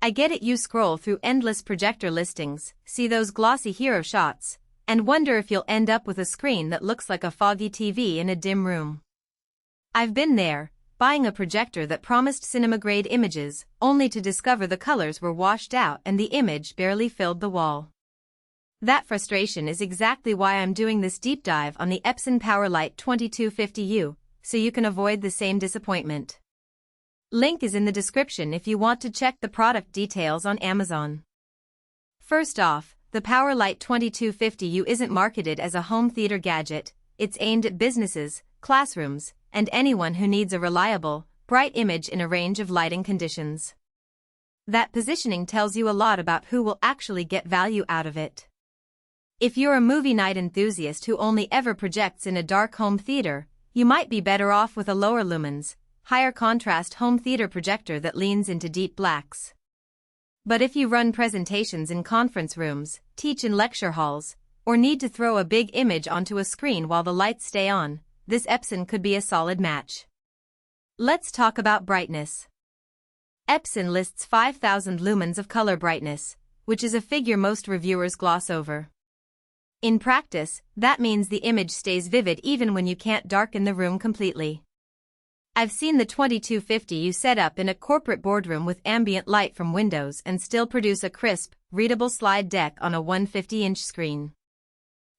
I get it. You scroll through endless projector listings, see those glossy hero shots, and wonder if you'll end up with a screen that looks like a foggy TV in a dim room. I've been there, buying a projector that promised cinema-grade images, only to discover the colors were washed out and the image barely filled the wall. That frustration is exactly why I'm doing this deep dive on the Epson PowerLite 2250U, so you can avoid the same disappointment. Link is in the description if you want to check the product details on Amazon. First off, the PowerLite 2250U isn't marketed as a home theater gadget. It's aimed at businesses, classrooms, and anyone who needs a reliable, bright image in a range of lighting conditions. That positioning tells you a lot about who will actually get value out of it. If you're a movie night enthusiast who only ever projects in a dark home theater, you might be better off with a lower lumens, higher contrast home theater projector that leans into deep blacks. But if you run presentations in conference rooms, teach in lecture halls, or need to throw a big image onto a screen while the lights stay on, this Epson could be a solid match. Let's talk about brightness. Epson lists 5000 lumens of color brightness, which is a figure most reviewers gloss over. In practice, that means the image stays vivid even when you can't darken the room completely. I've seen the 2250U set up in a corporate boardroom with ambient light from windows and still produce a crisp, readable slide deck on a 150-inch screen.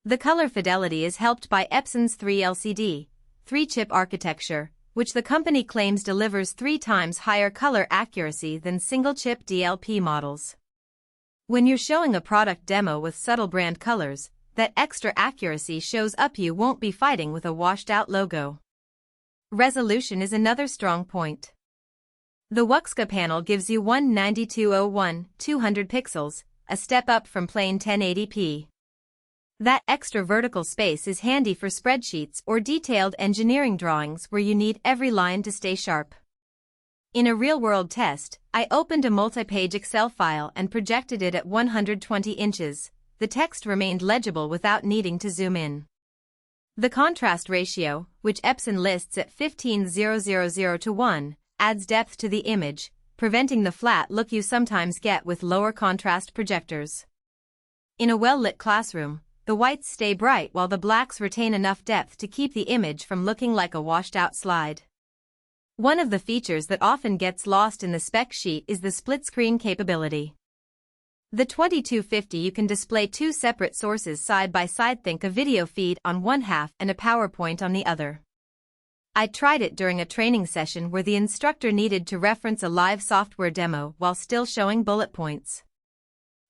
The color fidelity is helped by Epson's 3LCD, 3-chip architecture, which the company claims delivers 3 times higher color accuracy than single-chip DLP models. When you're showing a product demo with subtle brand colors, that extra accuracy shows up. You won't be fighting with a washed-out logo. Resolution is another strong point. The WUXGA panel gives you 19201, 200 pixels, a step up from plain 1080p. That extra vertical space is handy for spreadsheets or detailed engineering drawings where you need every line to stay sharp. In a real-world test, I opened a multi-page Excel file and projected it at 120 inches. The text remained legible without needing to zoom in. The contrast ratio, which Epson lists at 15:0:0:1, adds depth to the image, preventing the flat look you sometimes get with lower contrast projectors. In a well-lit classroom, the whites stay bright while the blacks retain enough depth to keep the image from looking like a washed-out slide. One of the features that often gets lost in the spec sheet is the split-screen capability. The 2250U can display 2 separate sources side by side. Think a video feed on one half and a PowerPoint on the other. I tried it during a training session where the instructor needed to reference a live software demo while still showing bullet points.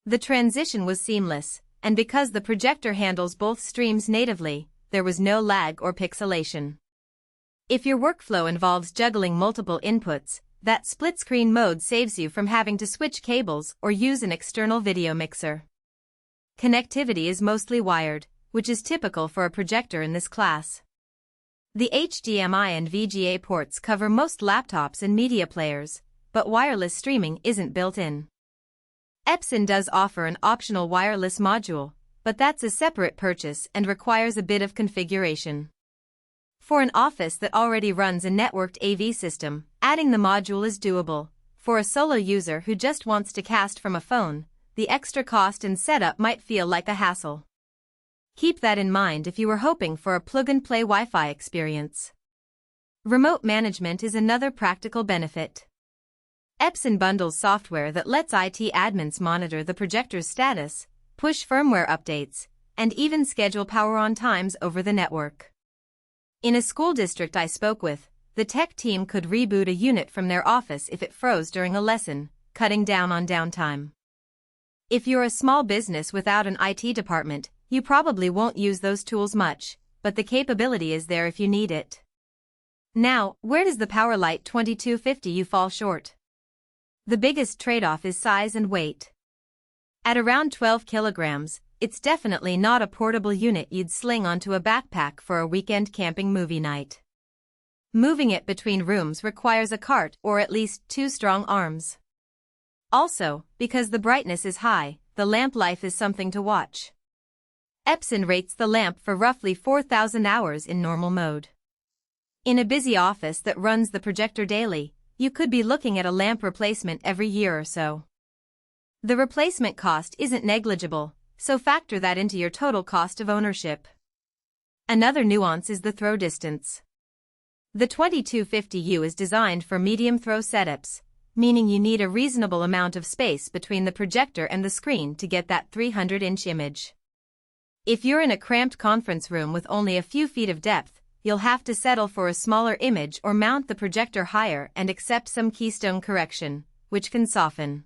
The transition was seamless, and because the projector handles both streams natively, there was no lag or pixelation. If your workflow involves juggling multiple inputs, that split-screen mode saves you from having to switch cables or use an external video mixer. Connectivity is mostly wired, which is typical for a projector in this class. The HDMI and VGA ports cover most laptops and media players, but wireless streaming isn't built in. Epson does offer an optional wireless module, but that's a separate purchase and requires a bit of configuration. For an office that already runs a networked AV system, adding the module is doable. For a solo user who just wants to cast from a phone, the extra cost and setup might feel like a hassle. Keep that in mind if you were hoping for a plug-and-play Wi-Fi experience. Remote management is another practical benefit. Epson bundles software that lets IT admins monitor the projector's status, push firmware updates, and even schedule power-on times over the network. In a school district I spoke with, the tech team could reboot a unit from their office if it froze during a lesson, cutting down on downtime. If you're a small business without an IT department, you probably won't use those tools much, but the capability is there if you need it. Now, where does the PowerLite 2250U fall short? The biggest trade-off is size and weight. At around 12 kilograms, it's definitely not a portable unit you'd sling onto a backpack for a weekend camping movie night. Moving it between rooms requires a cart or at least 2 strong arms. Also, because the brightness is high, the lamp life is something to watch. Epson rates the lamp for roughly 4,000 hours in normal mode. In a busy office that runs the projector daily, you could be looking at a lamp replacement every year or so. The replacement cost isn't negligible, so factor that into your total cost of ownership. Another nuance is the throw distance. The 2250U is designed for medium throw setups, meaning you need a reasonable amount of space between the projector and the screen to get that 300-inch image. If you're in a cramped conference room with only a few feet of depth, you'll have to settle for a smaller image or mount the projector higher and accept some keystone correction, which can soften